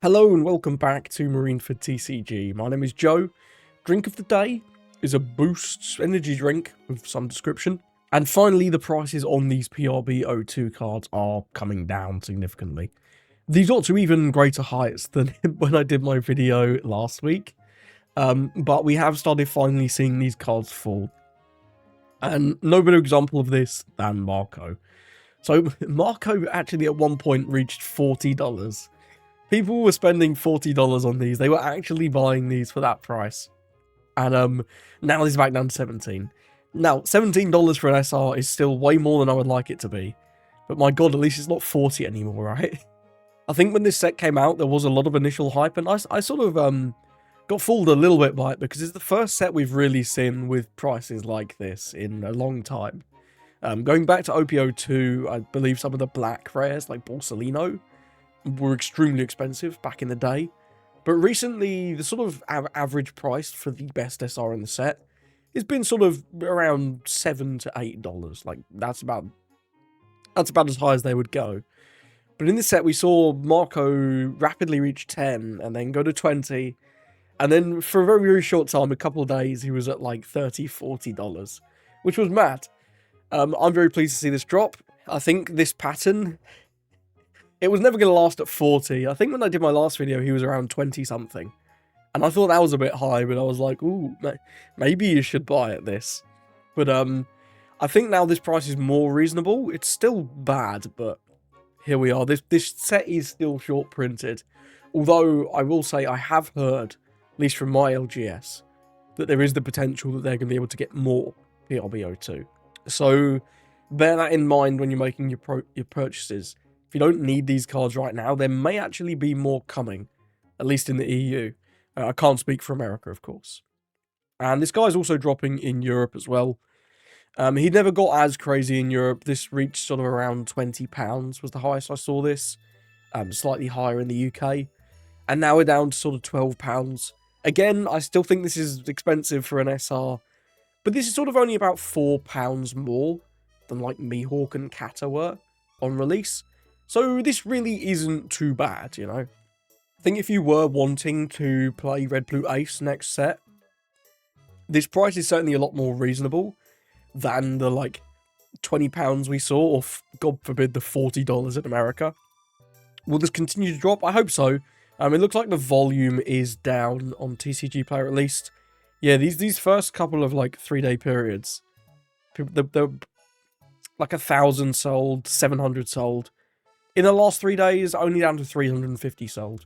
Hello and welcome back to Marineford TCG. My name is Joe. Drink of the day is a Boost energy drink of some description. And finally, the prices on these PRB02 cards are coming down significantly. These got to even greater heights than when I did my video last week. But we have started finally seeing these cards fall. And no better example of this than Marco. So Marco actually at one point reached $40. People were spending $40 on these. They were actually buying these for that price. And now this is back down to 17. Now, $17 for an SR is still way more than I would like it to be. But my god, at least it's not 40 anymore, right? I think when this set came out, there was a lot of initial hype, and I sort of got fooled a little bit by it, because it's the first set we've really seen with prices like this in a long time. Going back to OPO2, I believe some of the black rares, like Borsalino, were extremely expensive back in the day, but recently the sort of average price for the best SR in the set has been sort of around $7 to $8. Like that's about as high as they would go. But in this set we saw Marco rapidly reach 10 and then go to 20, and then for a very, very short time, a couple of days, he was at like $30, $40, which was mad. I'm very pleased to see this drop. I think this pattern, it was never going to last at 40. I think when I did my last video, he was around 20 something. And I thought that was a bit high, but I was like, ooh, maybe you should buy at this. But I think now this price is more reasonable. It's still bad, but here we are. This set is still short printed. Although I will say I have heard, at least from my LGS, that there is the potential that they're going to be able to get more PRB02. So bear that in mind when you're making your purchases. If you don't need these cards right now, there may actually be more coming, at least in the EU. I can't speak for America, of course. And this guy's also dropping in Europe as well. He never got as crazy in Europe. This reached sort of around £20 was the highest I saw this. Slightly higher in the UK. And now we're down to sort of £12. Again, I still think this is expensive for an SR. But this is sort of only about £4 more than like Mihawk and Kata were on release. So this really isn't too bad, you know. I think if you were wanting to play Red Blue Ace next set, this price is certainly a lot more reasonable than the like £20 we saw, or God forbid the $40 in America. Will this continue to drop? I hope so. It looks like the volume is down on TCG Player at least. Yeah, these first couple of like 3-day periods, they're like 1,000 sold, 700 sold. In the last 3 days, only down to 350 sold.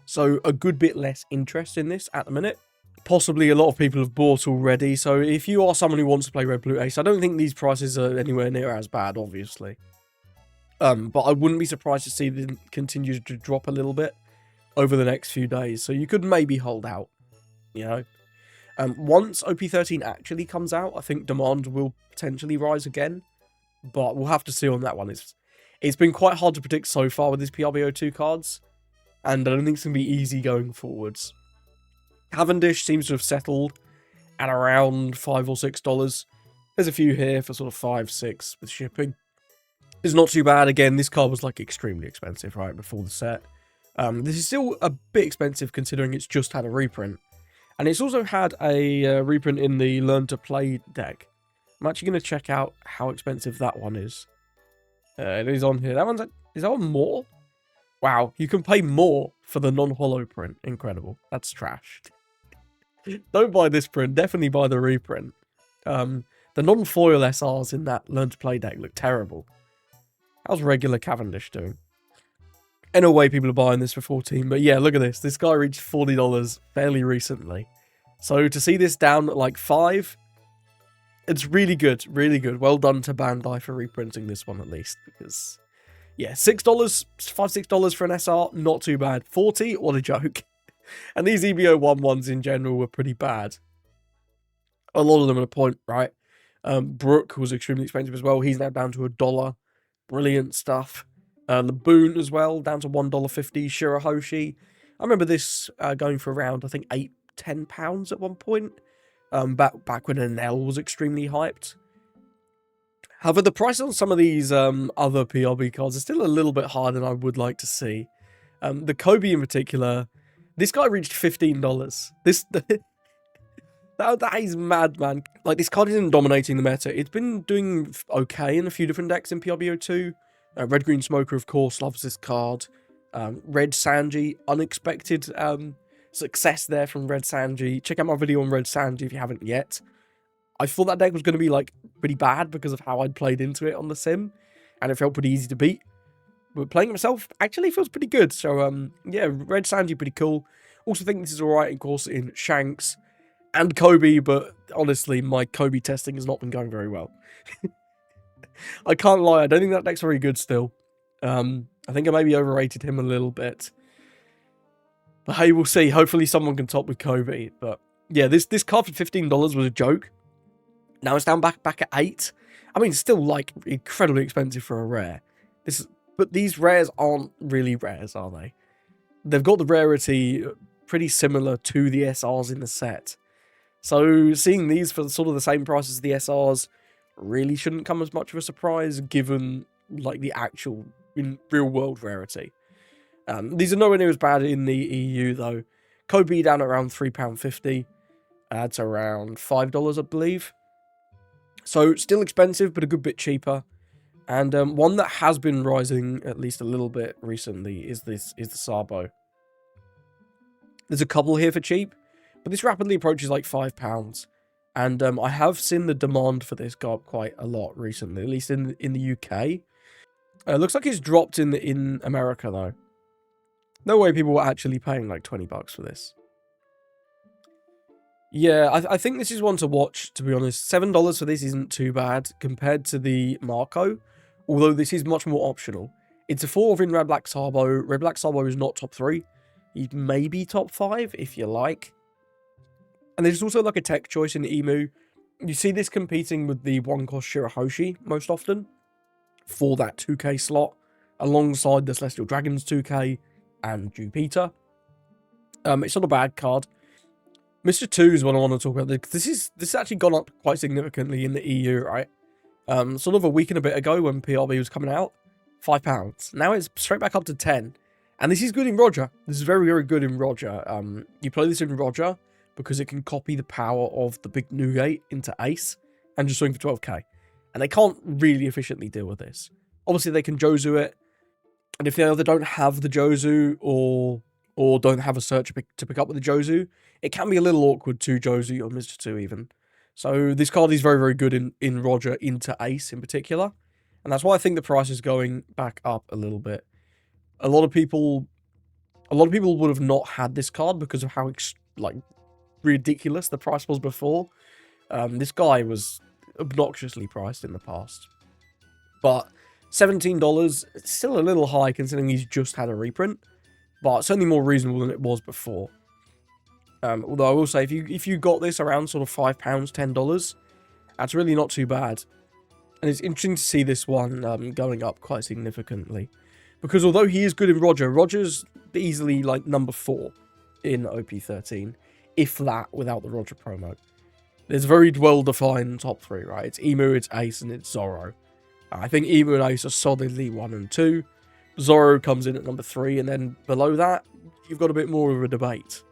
So a good bit less interest in this at the minute. Possibly a lot of people have bought already. So if you are someone who wants to play Red Blue Ace, I don't think these prices are anywhere near as bad, obviously. But I wouldn't be surprised to see them continue to drop a little bit over the next few days. So you could maybe hold out, you know. Once OP13 actually comes out, I think demand will potentially rise again. But we'll have to see on that one. It's been quite hard to predict so far with these PRB02 cards, and I don't think it's going to be easy going forwards. Cavendish seems to have settled at around $5 or $6. There's a few here for sort of $5, $6 with shipping. It's not too bad. Again, this card was like extremely expensive right before the set. This is still a bit expensive considering it's just had a reprint. And it's also had a reprint in the Learn to Play deck. I'm actually going to check out how expensive that one is. It is on here. Is that one more? Wow, you can pay more for the non-holo print. Incredible. That's trash. Don't buy this print. Definitely buy the reprint. The non-foil SRs in that Learn to Play deck look terrible. How's regular Cavendish doing? In a way, people are buying this for 14. But yeah, look at this. This guy reached $40 fairly recently. So to see this down at like 5... it's really good, really good. Well done to Bandai for reprinting this one at least, because, yeah, $6, $5, $6 for an SR, not too bad. 40, what a joke. And these EBO1 ones in general were pretty bad. A lot of them at a point, right? Brook was extremely expensive as well. He's now down to $1. Brilliant stuff. The Boon as well, down to $1.50. Shirahoshi. I remember this going for around, I think, £8, £10 at one point. Back when NL was extremely hyped. However, the price on some of these other PRB cards is still a little bit higher than I would like to see. The Koby in particular, this guy reached $15. That is mad, man. Like, this card isn't dominating the meta. It's been doing okay in a few different decks in PRBO2. Red Green Smoker, of course, loves this card. Red Sanji, unexpected success there from Red Sanji. Check out my video on Red Sanji if you haven't yet. I thought that deck was going to be, like, pretty bad because of how I'd played into it on the sim. And it felt pretty easy to beat. But playing it myself actually feels pretty good. So, yeah, Red Sanji, pretty cool. Also think this is alright, of course, in Shanks and Koby, but honestly, my Koby testing has not been going very well. I can't lie, I don't think that deck's very good still. I think I maybe overrated him a little bit. But hey, we'll see. Hopefully someone can top with Koby. But yeah, this card for $15 was a joke. Now it's down back at 8. I mean, still like incredibly expensive for a rare. But these rares aren't really rares, are they? They've got the rarity pretty similar to the SRs in the set. So seeing these for sort of the same price as the SRs really shouldn't come as much of a surprise given like the actual in real world rarity. These are nowhere near as bad in the EU though. Koby down at around £3.50. That's around $5 I believe. So still expensive but a good bit cheaper. And one that has been rising at least a little bit recently is the Sabo. There's a couple here for cheap, but this rapidly approaches like £5. And I have seen the demand for this go up quite a lot recently, at least in the UK. It looks like it's dropped in America though. No way people were actually paying like $20 for this. Yeah, I think this is one to watch, to be honest. $7 for this isn't too bad compared to the Marco, although this is much more optional. It's a 4 of in Red Black Sabo. Red Black Sabo is not top 3. It may be top 5 if you like. And there's also like a tech choice in Emu. You see this competing with the 1-cost Shirahoshi most often for that 2k slot, alongside the Celestial Dragons 2k and Jupiter. It's not a bad card. Mr. 2 is what I want to talk about. This has actually gone up quite significantly in the EU, right? Sort of a week and a bit ago when PRB was coming out, £5. Now it's straight back up to 10. And this is good in Roger. This is very, very good in Roger. You play this in Roger because it can copy the power of the big Nugate into Ace and just swing for 12k. And they can't really efficiently deal with this. Obviously, they can Jozu it. And if they either don't have the Jozu or don't have a search to pick up with the Jozu, it can be a little awkward to Jozu or Mr. 2 even. So this card is very, very good in Roger into Ace in particular. And that's why I think the price is going back up a little bit. A lot of people would have not had this card because of how ridiculous the price was before. This guy was obnoxiously priced in the past. But $17, it's still a little high considering he's just had a reprint. But certainly more reasonable than it was before. Although I will say, if you got this around sort of £5, $10, that's really not too bad. And it's interesting to see this one going up quite significantly. Because although he is good in Roger, Roger's easily like number 4 in OP13. If that, without the Roger promo. There's a very well-defined top 3, right? It's Emu, it's Ace, and it's Zoro. I think Emu and Ace are solidly 1 and 2. Zoro comes in at number 3, and then below that, you've got a bit more of a debate.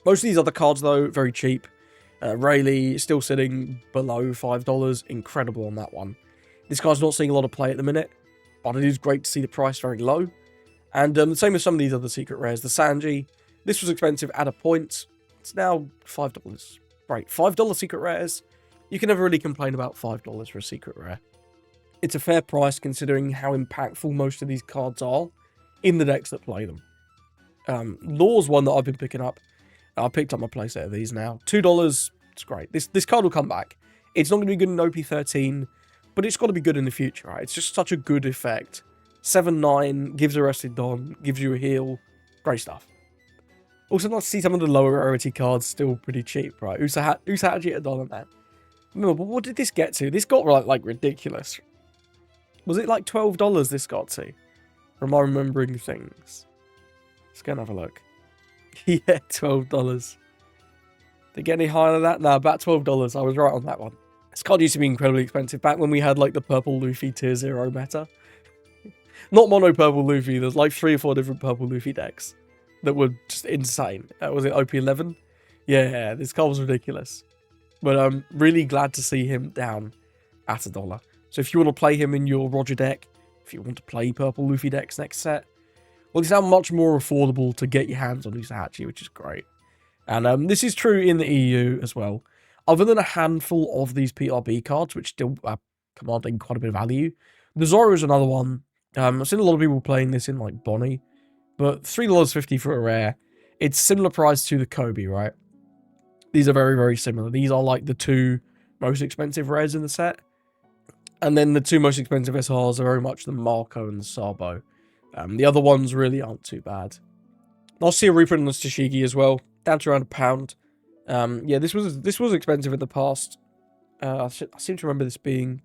Most of these other cards, though, very cheap. Rayleigh still sitting below $5. Incredible on that one. This guy's not seeing a lot of play at the minute, but it is great to see the price very low. And the same with some of these other secret rares. The Sanji, this was expensive at a point. It's now $5. Right, $5 secret rares. You can never really complain about $5 for a secret rare. It's a fair price considering how impactful most of these cards are in the decks that play them. Law's one that I've been picking up. I picked up my playset of these now. $2, it's great. This card will come back. It's not going to be good in OP13, but it's got to be good in the future, right? It's just such a good effect. 7-9, gives Arrested Don, gives you a heal. Great stuff. Also, nice to see some of the lower rarity cards still pretty cheap, right? Usahaji at $1, man. No, but what did this get to? This got like ridiculous. Was it like $12 this got to? Or am I remembering things? Let's go and have a look. Yeah, $12. Did it get any higher than that? No, about $12. I was right on that one. This card used to be incredibly expensive back when we had like the purple Luffy tier 0 meta. Not mono purple Luffy. There's like 3 or 4 different purple Luffy decks that were just insane. Was it OP11? Yeah, this card was ridiculous. But I'm really glad to see him down at $1. So if you want to play him in your Roger deck, if you want to play purple Luffy decks next set, well, it's now much more affordable to get your hands on Usahachi, which is great. And this is true in the EU as well. Other than a handful of these PRB cards, which still are commanding quite a bit of value, the Zoro is another one. I've seen a lot of people playing this in like Bonnie, but $3.50 for a rare. It's similar price to the Koby, right? These are very, very similar. These are like the 2 most expensive rares in the set. And then the 2 most expensive SRs are very much the Marco and the Sabo. The other ones really aren't too bad. I'll see a reprint on the Tashigi as well, down to around £1. Yeah, this was expensive in the past. I seem to remember this being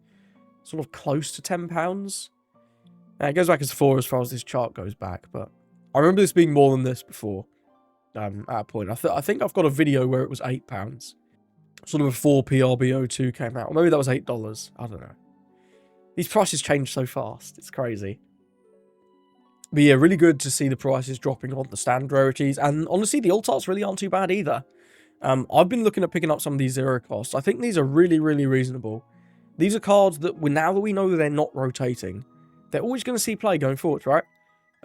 sort of close to £10. It goes back as 4 as far as this chart goes back, but I remember this being more than this before. At a point, I think I've got a video where it was £8, sort of before PRB02 came out, or maybe that was $8. I don't know. These prices change so fast; it's crazy. But yeah, really good to see the prices dropping on the standard rarities, and honestly, the alt arts really aren't too bad either. I've been looking at picking up some of these 0 costs. I think these are really, really reasonable. These are cards that now that we know that they're not rotating, they're always going to see play going forward, right?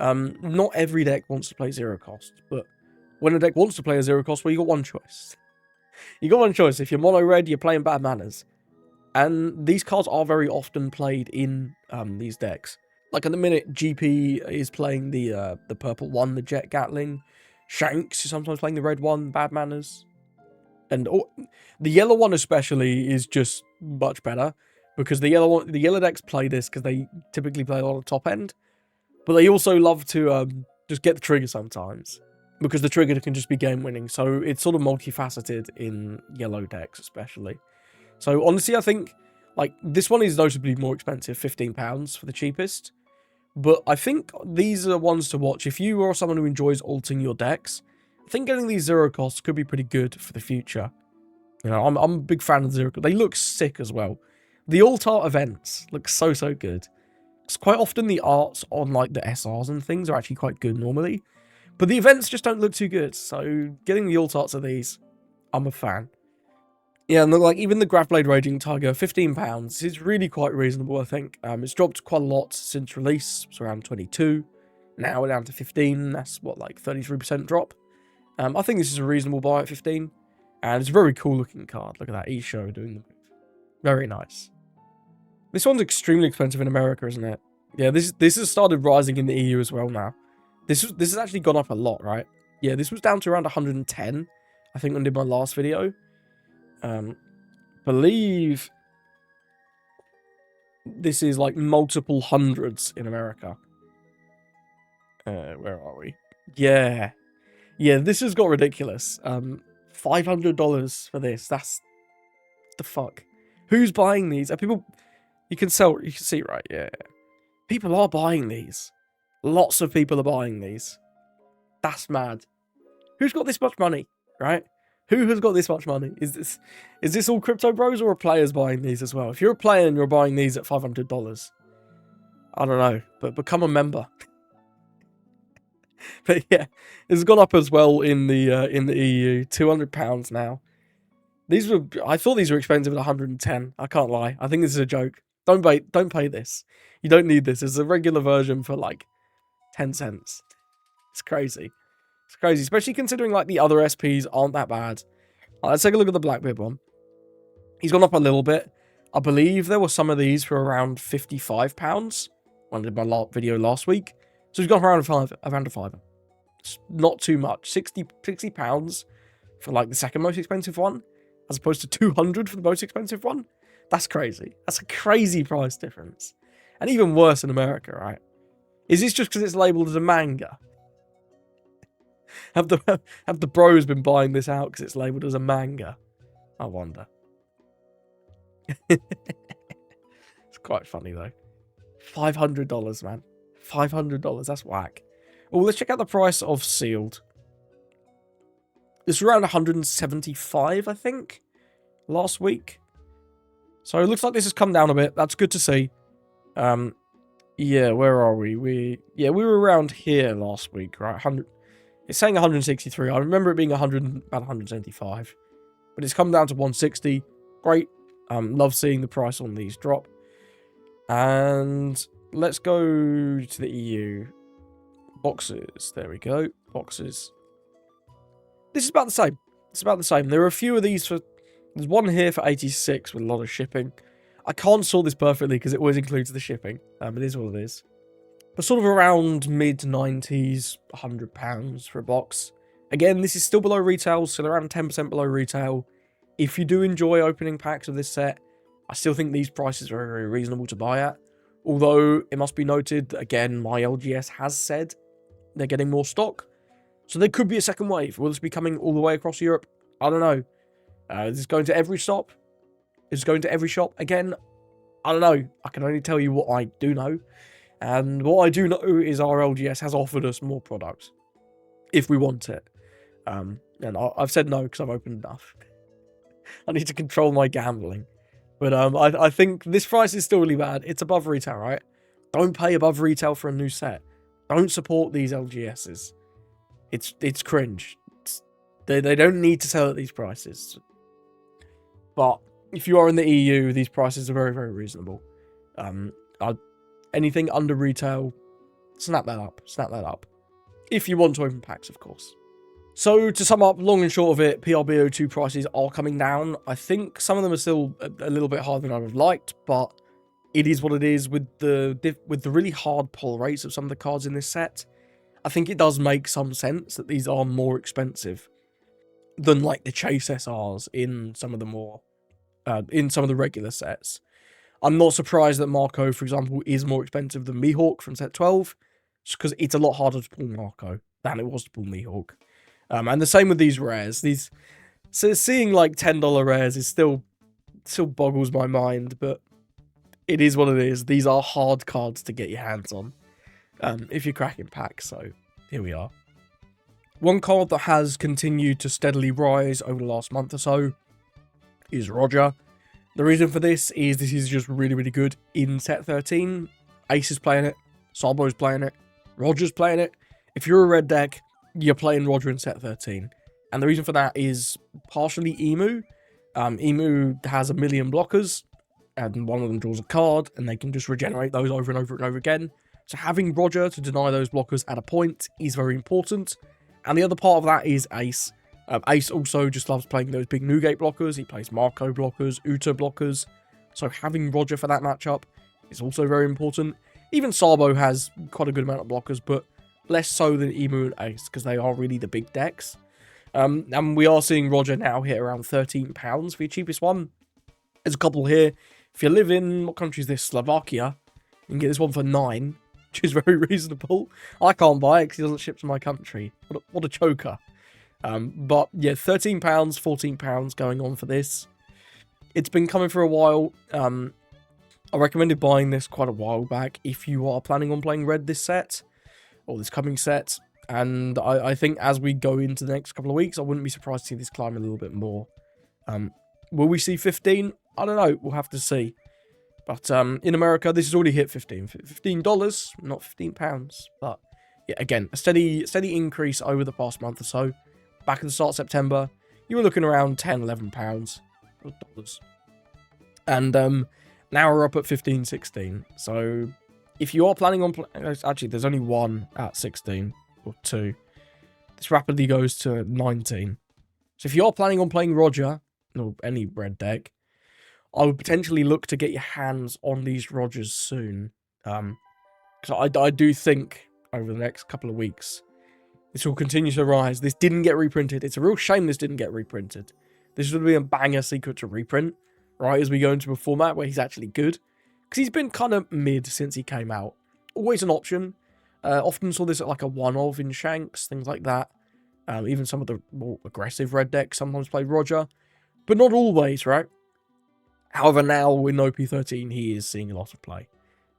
Not every deck wants to play 0 cost, but when a deck wants to play a 0 cost, well, you got one choice. You got one choice. If you're mono red, you're playing bad manners. And these cards are very often played in these decks. Like at the minute, GP is playing the purple one, the Jet Gatling. Shanks is sometimes playing the red one, bad manners. And the yellow one especially is just much better. Because the yellow decks play this because they typically play a lot of top end. But they also love to just get the trigger sometimes. Because the trigger can just be game winning. So it's sort of multifaceted in yellow decks especially. So honestly, I think like this one is notably more expensive, £15 for the cheapest. But I think these are ones to watch. If you are someone who enjoys alting your decks, I think getting these 0 costs could be pretty good for the future. You know, I'm a big fan of 0 costs. They look sick as well. The alt art events look so good. It's quite often the arts on like the SRs and things are actually quite good normally. But the events just don't look too good, so getting the alt arts of these, I'm a fan. Yeah, and like even the Graph-Blade Raging Tiger, £15 is really quite reasonable, I think. It's dropped quite a lot since release, it's around 22. Now we're down to 15, that's what, like 33% drop. I think this is a reasonable buy at 15. And it's a very cool looking card. Look at that, Isho doing the move. Very nice. This one's extremely expensive in America, isn't it? Yeah, this has started rising in the EU as well now. This has actually gone up a lot, right? Yeah, this was down to around 110, I think, when I did my last video. Believe this is like multiple hundreds in America. Where are we? Yeah, this has got ridiculous. $500 for this. That's the fuck. Who's buying these? Are people? You can see, right? Yeah, people are buying these. Lots of people are buying these. That's mad. Who's got this much money, right? Who has got this much money? Is this all crypto bros or are players buying these as well? If you're a player and you're buying these at $500, I don't know, but become a member. But yeah, it's gone up as well in the EU, £200 now. I thought these were expensive at 110. I can't lie. I think this is a joke. Don't pay this. You don't need this. It's a regular version for like 10 cents. It's crazy. It's crazy, especially considering like the other SPs aren't that bad. Let's take a look at the Blackbeard one. He's gone up a little bit. I believe there were some of these for around £55 when I did my video last week. So he's gone around a fiver. It's not too much. £60 for like the second most expensive one, as opposed to £200 for the most expensive one. That's crazy. That's a crazy price difference. And even worse in America, right? Is this just because it's labelled as a manga? Have the bros been buying this out because it's labelled as a manga? I wonder. It's quite funny though. $500, man. $500. That's whack. Oh, let's check out the price of sealed. It's around 175, I think, last week. So it looks like this has come down a bit. That's good to see. Yeah, where are we? We were around here last week, right? 100. It's saying 163. I remember it being 100, about 175, but it's come down to 160. Great. Love seeing the price on these drop. And let's go to the EU. Boxes. There we go. Boxes. This is about the same. It's about the same. There are a few of these for... There's one here for 86 with a lot of shipping. I can't sort this perfectly because it always includes the shipping. It is what it is. But sort of around mid-90s, £100 for a box. Again, this is still below retail, so around 10% below retail. If you do enjoy opening packs of this set, I still think these prices are very, very reasonable to buy at. Although, it must be noted that, again, my LGS has said they're getting more stock. So there could be a second wave. Will this be coming all the way across Europe? I don't know. Is this going to every stop? Is it going to every shop? Again, I don't know. I can only tell you what I do know. And what I do know is our LGS has offered us more products. If we want it. And I've said no because I've opened enough. I need to control my gambling. But I think this price is still really bad. It's above retail, right? Don't pay above retail for a new set. Don't support these LGSs. It's cringe. They don't need to sell at these prices. But if you are in the EU, these prices are very, very reasonable. Anything under retail, snap that up. Snap that up. If you want to open packs, of course. So, to sum up, long and short of it, PRB02 prices are coming down. I think some of them are still a little bit higher than I would have liked, but it is what it is with the really hard pull rates of some of the cards in this set. I think it does make some sense that these are more expensive than like the Chase SRs in some of the more in some of the regular sets. I'm not surprised that Marco, for example, is more expensive than Mihawk from set 12, just because it's a lot harder to pull Marco than it was to pull Mihawk. And the same with these rares. So seeing like $10 rares is still boggles my mind, but it is what it is. These are hard cards to get your hands on if you're cracking packs, so here we are. One card that has continued to steadily rise over the last month or so is Roger. The reason for this is just really, really good in set 13. Ace is playing it, Sabo's playing it, Roger's playing it. If you're a red deck, you're playing Roger in set 13. And the reason for that is partially Emu. Emu has 1 million blockers, and one of them draws a card, and they can just regenerate those over and over and over again. So having Roger to deny those blockers at a point is very important. And the other part of that is Ace. Ace also just loves playing those big Newgate blockers. He plays Marco blockers, Uta blockers. So having Roger for that matchup is also very important. Even Sabo has quite a good amount of blockers, but less so than Emu and Ace, because they are really the big decks. And we are seeing Roger now hit around £13 for your cheapest one. There's a couple here. If you live in, what country is this? Slovakia. You can get this one for 9, which is very reasonable. I can't buy it because he doesn't ship to my country. What a choker. But yeah, £13, £14 going on for this. It's been coming for a while. I recommended buying this quite a while back if you are planning on playing red this set, or this coming set. And I think as we go into the next couple of weeks, I wouldn't be surprised to see this climb a little bit more. Will we see 15? I don't know. We'll have to see. But in America, this has already hit $15, not £15. But yeah, again, a steady increase over the past month or so. Back at the start of September, you were looking around £10, £11 dollars. And now we're up at 15, 16. So if you are planning on... Actually, there's only one at 16. Or 2. This rapidly goes to 19. So if you're planning on playing Roger, or any red deck, I would potentially look to get your hands on these Rogers soon. Because I do think over the next couple of weeks, this will continue to rise. This didn't get reprinted. It's a real shame this didn't get reprinted. This would be a banger secret to reprint, right, as we go into a format where he's actually good. Because he's been kind of mid since he came out. Always an option. Often saw this at like a one-of in Shanks, things like that. Even some of the more aggressive red decks sometimes play Roger. But not always, right? However, now in OP13, he is seeing a lot of play.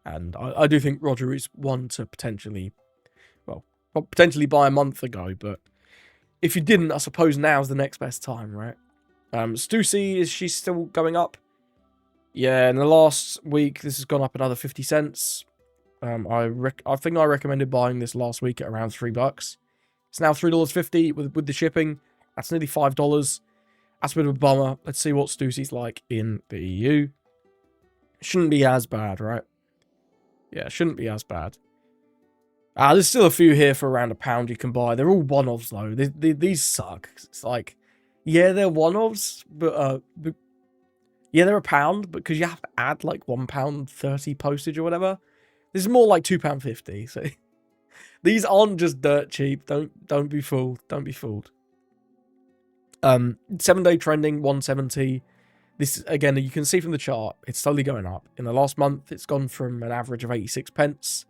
And I do think Roger is one to potentially... Well, not potentially buy a month ago, but... If you didn't, I suppose now's the next best time, right? Stussy, is she still going up? Yeah, in the last week, this has gone up another 50 cents. I think I recommended buying this last week at around $3. It's now $3.50 with the shipping. That's nearly $5. That's a bit of a bummer. Let's see what Stussy's like in the EU. Shouldn't be as bad, right? Yeah, shouldn't be as bad. There's still a few here for around £1 you can buy. They're all one-offs, though. These suck. It's like, yeah, they're one-offs, but yeah, they're £1, because you have to add, like, £1.30 postage or whatever. This is more like £2.50, so... These aren't just dirt cheap. Don't be fooled. Don't be fooled. 7-day trending, 170. This, again, you can see from the chart, it's slowly going up. In the last month, it's gone from an average of 86 pence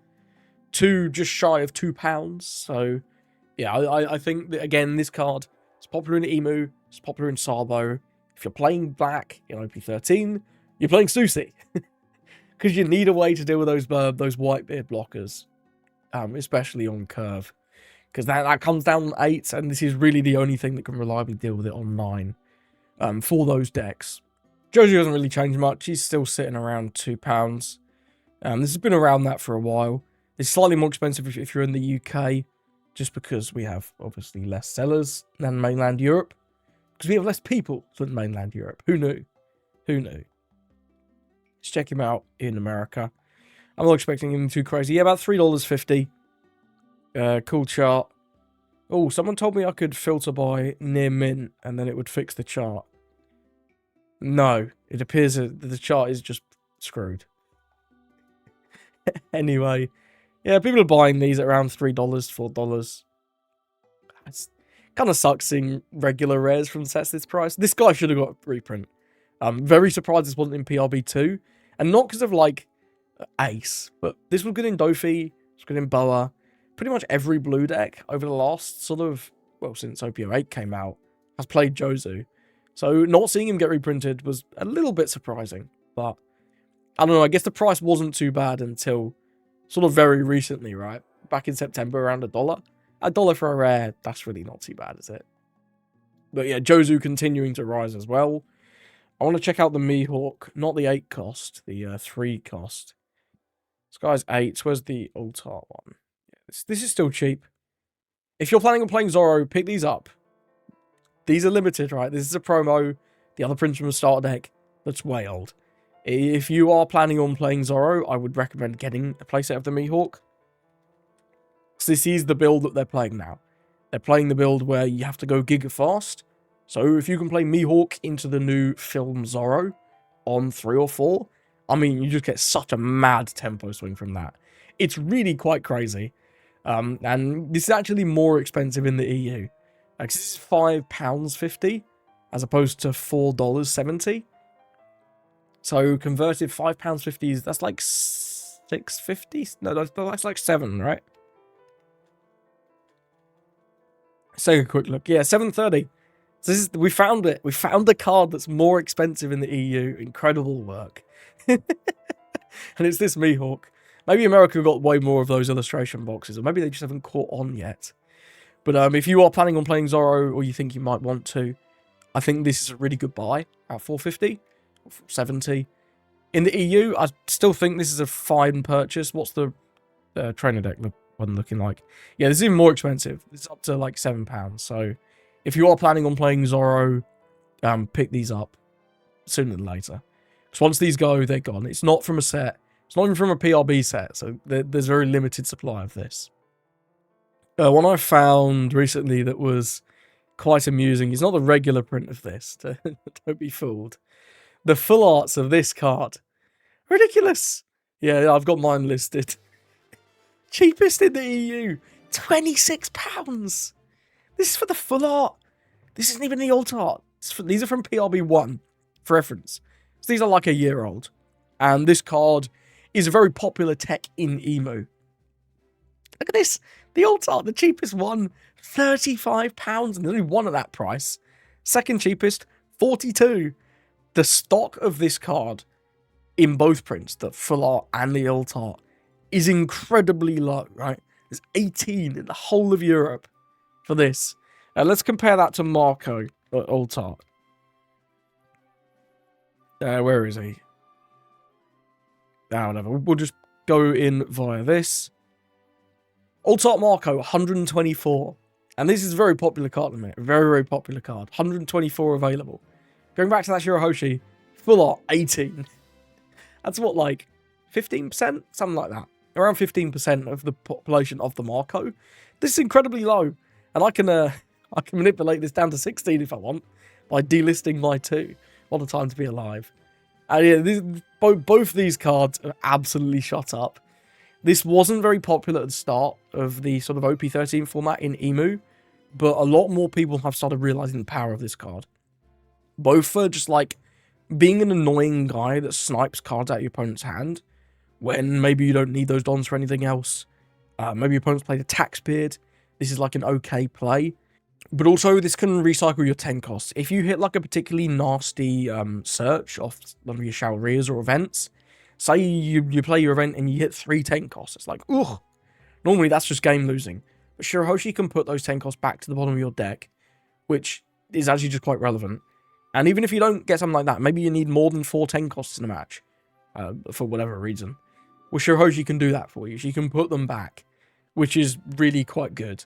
to just shy of £2. So, yeah, I think that, again, this card is popular in Emu. It's popular in Sabo. If you're playing black in OP13, you're playing Stussy. Because you need a way to deal with those Whitebeard blockers. Especially on curve, because that comes down on 8, and this is really the only thing that can reliably deal with it on 9 for those decks. Jozu hasn't really changed much. He's still sitting around £2. This has been around that for a while. It's slightly more expensive if you're in the UK, just because we have obviously less sellers than mainland Europe, because we have less people than mainland Europe. Who knew? Who knew? Let's check him out in America. I'm not expecting him too crazy. Yeah, about $3.50. Cool chart. Oh, someone told me I could filter by near mint and then it would fix the chart. No, it appears that the chart is just screwed. Anyway, yeah, people are buying these at around $3, $4. It's kind of sucks seeing regular rares from sets this price. This guy should have got a reprint. I'm very surprised this wasn't in PRB2. And not because of, like, Ace, but this was good in Dofi, it's good in Boa. Pretty much every blue deck over the last sort of, well, since OPO8 came out, has played Jozu. So not seeing him get reprinted was a little bit surprising, but I don't know, I guess the price wasn't too bad until sort of very recently, right? Back in September, around $1. $1 for a rare, that's really not too bad, is it? But yeah, Jozu continuing to rise as well. I want to check out the Mihawk, not the 8 cost, the 3 cost. This guy's 8. Where's the Ultar one? Yeah, this is still cheap. If you're planning on playing Zoro, pick these up. These are limited, right? This is a promo. The other prints from the starter deck, that's way old. If you are planning on playing Zoro, I would recommend getting a playset of the Mihawk. So this is the build that they're playing now. They're playing the build where you have to go giga fast. So if you can play Mihawk into the new film Zoro on 3 or 4, I mean, you just get such a mad tempo swing from that. It's really quite crazy. And this is actually more expensive in the EU. Like, this is £5.50 as opposed to $4.70. So converted £5.50 is, that's like $6.50? No, that's like 7, right? Let's take a quick look. Yeah, $7.30. So this is, we found it. We found the card that's more expensive in the EU. Incredible work. And it's this Mihawk. Maybe America got way more of those illustration boxes, or maybe they just haven't caught on yet. But if you are planning on playing Zoro, or you think you might want to, I think this is a really good buy at $4.50 or $4.70. In the EU, I still think this is a fine purchase. What's the trainer deck one looking like? Yeah, this is even more expensive. It's up to like £7. So if you are planning on playing Zoro, pick these up sooner than later. Because once these go, they're gone. It's not from a set. It's not even from a PRB set, so there's a very limited supply of this. One I found recently that was quite amusing is not the regular print of this. Don't be fooled. The full arts of this card. Ridiculous. Yeah, I've got mine listed. Cheapest in the EU. £26. This is for the full art. This isn't even the alt art. These are from PRB1, for reference. So these are like a year old. And this card is a very popular tech in Emu. Look at this. The alt art, the cheapest one, £35. And there's only one at that price. Second cheapest, $42. The stock of this card in both prints, the full art and the alt art, is incredibly low, right? There's 18 in the whole of Europe for this. Let's compare that to Marco, alt art. Where is he? Whatever. We'll just go in via this. Alt-Art Marco, 124. And this is a very popular card at the minute. Very, very popular card. 124 available. Going back to that Shirahoshi, full art, 18. That's what, like, 15%? Something like that. Around 15% of the population of the Marco. This is incredibly low. And I can manipulate this down to 16 if I want. By delisting my 2. What a time to be alive. And yeah, both these cards are absolutely shot up. This wasn't very popular at the start of the sort of OP13 format in Emu, but a lot more people have started realizing the power of this card. Both for just like being an annoying guy that snipes cards out of your opponent's hand when maybe you don't need those dons for anything else. Maybe your opponent's played a tax beard. This is like an okay play. But also, this can recycle your 10 costs. If you hit like a particularly nasty search off one of your Shaolrias or events, say you play your event and you hit 3 10 costs, it's like, ugh. Normally, that's just game losing. But Shirahoshi can put those 10 costs back to the bottom of your deck, which is actually just quite relevant. And even if you don't get something like that, maybe you need more than 4 10 costs in a match, for whatever reason. Well, Shirahoshi can do that for you. She can put them back, which is really quite good.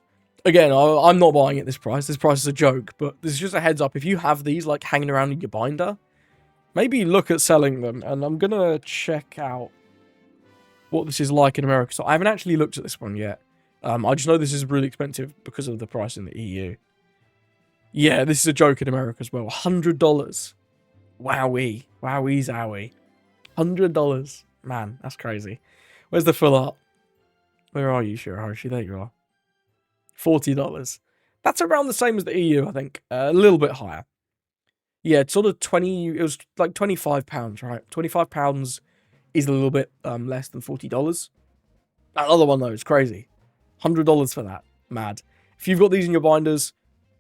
Again, I'm not buying at this price. This price is a joke, but this is just a heads up. If you have these like hanging around in your binder, maybe look at selling them. And I'm going to check out what this is like in America. So I haven't actually looked at this one yet. I just know this is really expensive because of the price in the EU. Yeah, this is a joke in America as well. $100. Wowee. Wowee zowie. $100. Man, that's crazy. Where's the full art? Where are you, Shirahoshi? There you are. $40. That's around the same as the EU, I think. A little bit higher. Yeah, it's sort of 20... It was like £25, right? £25 is a little bit less than $40. That other one, though, is crazy. $100 for that. Mad. If you've got these in your binders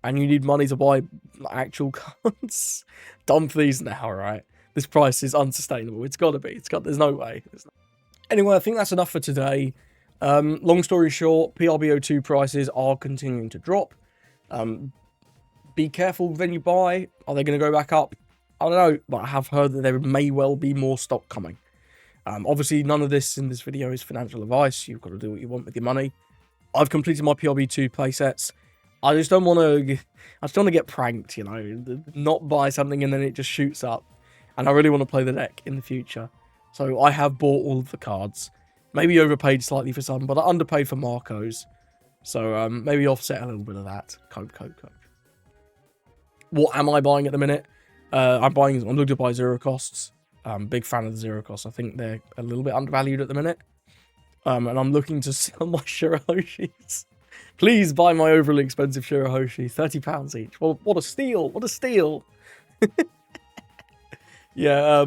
and you need money to buy actual cards, dump these now, right? This price is unsustainable. It's got to be. There's no way. Anyway, I think that's enough for today. Long story short, PRBO2 prices are continuing to drop. Be careful when you buy. Are they going to go back up? I don't know, but I have heard that there may well be more stock coming. Obviously, none of this in this video is financial advice. You've got to do what you want with your money. I've completed my PRB2 playsets. I just don't want to get pranked, you know, not buy something and then it just shoots up. And I really want to play the deck in the future. So I have bought all of the cards. Maybe overpaid slightly for some, but I underpaid for Marcos. So maybe offset a little bit of that. Cope. What am I buying at the minute? I'm looking to buy zero costs. Big fan of the zero costs. I think they're a little bit undervalued at the minute. And I'm looking to sell my Shirahoshis. Please buy my overly expensive Shirahoshi. £30 each. Well, what a steal. What a steal. Yeah,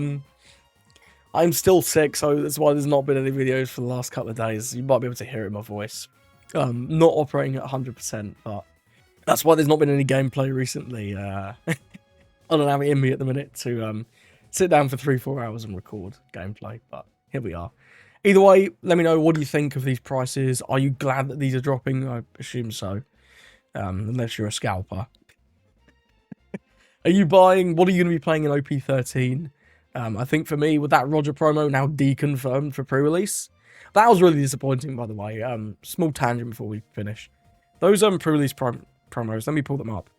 I'm still sick, so that's why there's not been any videos for the last couple of days. You might be able to hear it in my voice. Not operating at 100%, but that's why there's not been any gameplay recently. I don't have it in me at the minute to sit down for 3-4 hours and record gameplay, but here we are. Either way, let me know, what do you think of these prices? Are you glad that these are dropping? I assume so, unless you're a scalper. Are you buying? What are you going to be playing in OP13? I think for me, with that Roger promo now deconfirmed for pre-release, that was really disappointing, by the way. Small tangent before we finish. Those pre-release promos, let me pull them up.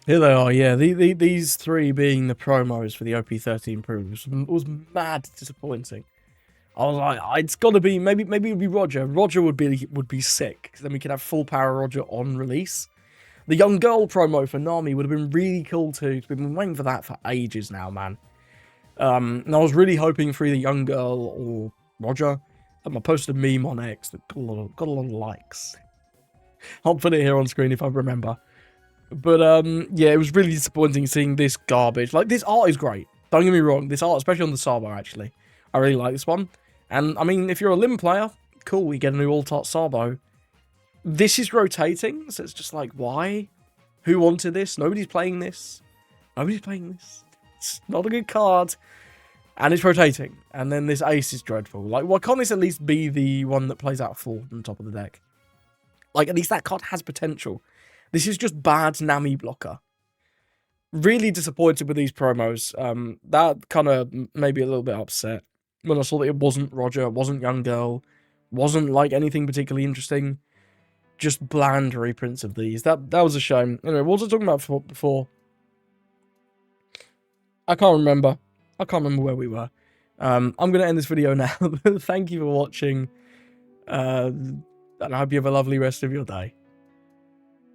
Here they are, yeah. These 3 being the promos for the OP13 pre-release was mad disappointing. I was like, it's got to be, maybe it would be Roger. Roger would be sick, because then we could have full power Roger on release. The young girl promo for Nami would have been really cool too. We've been waiting for that for ages now, man. And I was really hoping for either young girl or Roger. I posted a meme on X that got a lot of likes. I'll put it here on screen if I remember. But yeah, it was really disappointing seeing this garbage. Like, this art is great. Don't get me wrong. This art, especially on the Sabo, actually. I really like this one. And, I mean, if you're a Lim player, cool, we get a new Alt-Art Sabo. This is rotating, so it's just like, why? Who wanted this? Nobody's playing this. Nobody's playing this. It's not a good card. And it's rotating. And then this ace is dreadful. Like, why can't this at least be the one that plays out full on top of the deck? Like, at least that card has potential. This is just bad Nami blocker. Really disappointed with these promos. That kind of made me a little bit upset. when I saw that it wasn't Roger, it wasn't Young Girl, wasn't like anything particularly interesting. Just bland reprints of these. That was a shame. Anyway, what was I talking about before? I can't remember. I can't remember where we were. I'm going to end this video now. Thank you for watching. And I hope you have a lovely rest of your day.